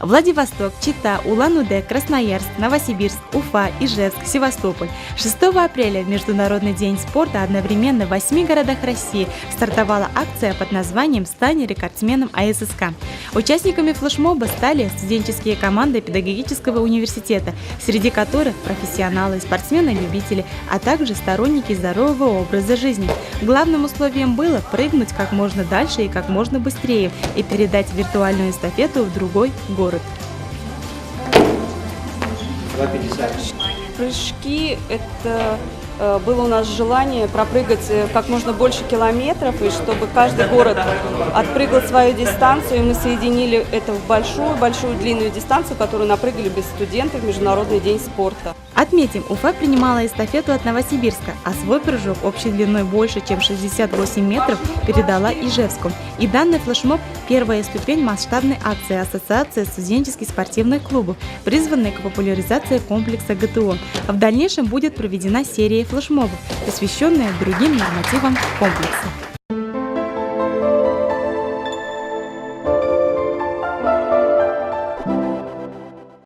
Владивосток, Чита, Улан-Удэ, Красноярск, Новосибирск, Уфа, Ижевск, Севастополь. 6 апреля в Международный день спорта одновременно в 8 городах России стартовала акция под названием «Стань рекордсменом АССК». Участниками флешмоба стали студенческие команды педагогического университета, среди которых профессионалы, спортсмены-любители, а также сторонники здорового образа жизни. Главным условием было прыгнуть как можно дальше и как можно быстрее и передать виртуальную эстафету в другой город. Прыжки – это было у нас желание пропрыгать как можно больше километров, и чтобы каждый город отпрыгал свою дистанцию, и мы соединили это в большую длинную дистанцию, которую напрыгали без студентов в Международный день спорта. Отметим, Уфа принимала эстафету от Новосибирска, а свой прыжок общей длиной больше, чем 68 метров, передала Ижевску. И данный флешмоб – первая ступень масштабной акции Ассоциации студенческих спортивных клубов, призванной к популяризации комплекса ГТО. В дальнейшем будет проведена серия флешмобов, посвященная другим нормативам комплекса.